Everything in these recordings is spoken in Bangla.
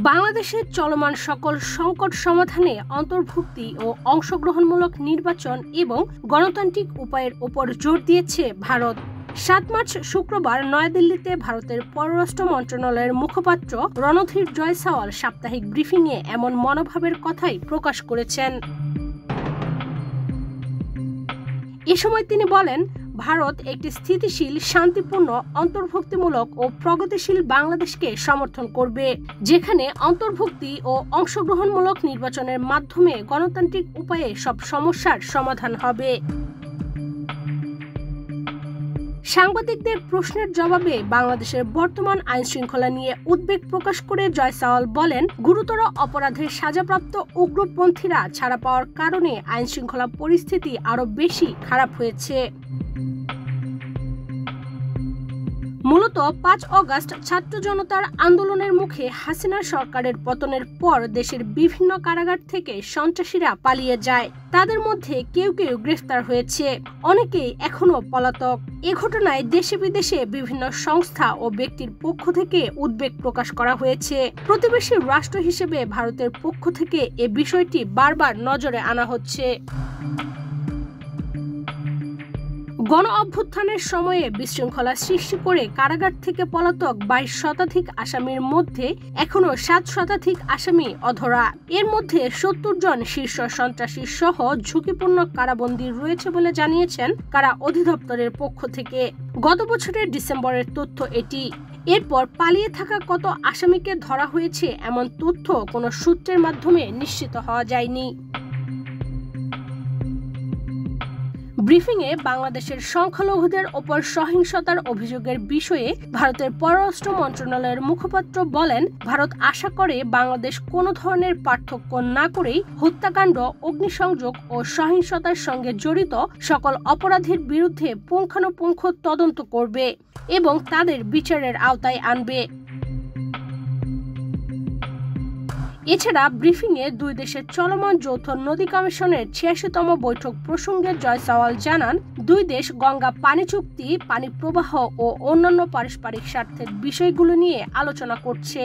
বাংলাদেশের চলমান সকল সংকট সমাধানে অন্তর্ভুক্তি ও অংশগ্রহণমূলক নির্বাচন এবং গণতান্ত্রিক উপায়ের উপর জোর দিয়েছে ভারত। ৭ মার্চ শুক্রবার নয়াদিল্লিতে ভারতের পররাষ্ট্র মন্ত্রণালয়ের মুখপাত্র রণধীর জয়সওয়াল সাপ্তাহিক ব্রিফিংয়ে এমন মনোভাবের কথাই প্রকাশ করেছেন। এ সময় তিনি বলেন, ভারত একটি স্থিতিশীল, শান্তিপূর্ণ, অন্তর্ভুক্তিমূলক ও প্রগতিশীল বাংলাদেশকে সমর্থন করবে, যেখানে অন্তর্ভুক্তি ও অংশগ্রহণমূলক নির্বাচনের মাধ্যমে গণতান্ত্রিক উপায়ে সব সমস্যার সমাধান হবে। সাংবাদিকদের প্রশ্নের জবাবে বাংলাদেশের বর্তমান আইনশৃঙ্খলা নিয়ে উদ্বেগ প্রকাশ করে জয়সওয়াল বলেন, গুরুতর অপরাধের সাজাপ্রাপ্ত উগ্রপন্থীরা ছাড়া পাওয়ার কারণে আইনশৃঙ্খলা পরিস্থিতি আরও বেশি খারাপ হয়েছে। মূলত ৫ অগাস্ট ছাত্র জনতার আন্দোলনের মুখে হাসিনা সরকারের পতনের পর দেশের বিভিন্ন কারাগার থেকে সন্ত্রাসীরা পালিয়ে যায়। তাদের মধ্যে কেউ কেউ গ্রেফতার হয়েছে, অনেকেই এখনো পলাতক। এ ঘটনায় দেশে বিদেশে বিভিন্ন সংস্থা ও ব্যক্তির পক্ষ থেকে উদ্বেগ প্রকাশ করা হয়েছে। প্রতিবেশী রাষ্ট্র হিসেবে ভারতের পক্ষ থেকে এ বিষয়টি বারবার নজরে আনা হচ্ছে। গণ অভ্যুত্থানের সময়ে বিশৃঙ্খলা সৃষ্টি করে কারাগার থেকে পলাতক ২২ শতাধিক আসামির মধ্যে এখনো ৭ শতাধিক আসামি অধরা। এর মধ্যে ৭০ জন শীর্ষ সন্ত্রাসী সহ ঝুঁকিপূর্ণ কারাবন্দী রয়েছে বলে জানিয়েছেন কারা অধিদপ্তরের পক্ষ থেকে। গত বছরের ডিসেম্বরের তথ্য এটি। এরপর পালিয়ে থাকা কত আসামিকে ধরা হয়েছে এমন তথ্য কোনো সূত্রের মাধ্যমে নিশ্চিত হওয়া যায়নি। ব্রিফিংয়ে বাংলাদেশের সংখ্যালঘুদের ওপর সহিংসতার অভিযোগের বিষয়ে ভারতের পররাষ্ট্র মন্ত্রণালয়ের মুখপাত্র বলেন, ভারত আশা করে বাংলাদেশ কোনো ধরনের পার্থক্য না করেই হত্যাকাণ্ড, অগ্নিসংযোগ ও সহিংসতার সঙ্গে জড়িত সকল অপরাধীর বিরুদ্ধে পুঙ্খানুপুঙ্খ তদন্ত করবে এবং তাদের বিচারের আওতায় আনবে। এছাড়া ব্রিফিংয়ে দুই দেশের চলমান যৌথ নদী কমিশনের ৮৬তম বৈঠক প্রসঙ্গে জয়সওয়াল জানান, দুই দেশ গঙ্গা পানি চুক্তি, পানি প্রবাহ ও অন্যান্য পারস্পরিক স্বার্থের বিষয়গুলো নিয়ে আলোচনা করছে।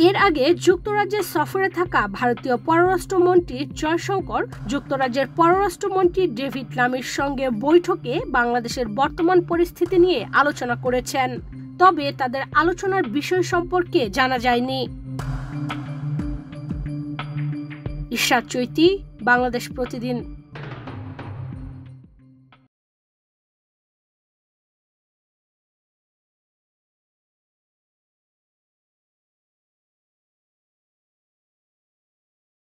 এর আগে যুক্তরাজ্যের সফরে থাকা ভারতীয় পররাষ্ট্রমন্ত্রী জয়শঙ্কর যুক্তরাজ্যের পররাষ্ট্রমন্ত্রী ডেভিড লামির সঙ্গে বৈঠকে বাংলাদেশের বর্তমান পরিস্থিতি নিয়ে আলোচনা করেছেন। তবে তাদের আলোচনার বিষয় সম্পর্কে জানা যায়নি। ইশরাত চৈতি, বাংলাদেশ প্রতিদিন।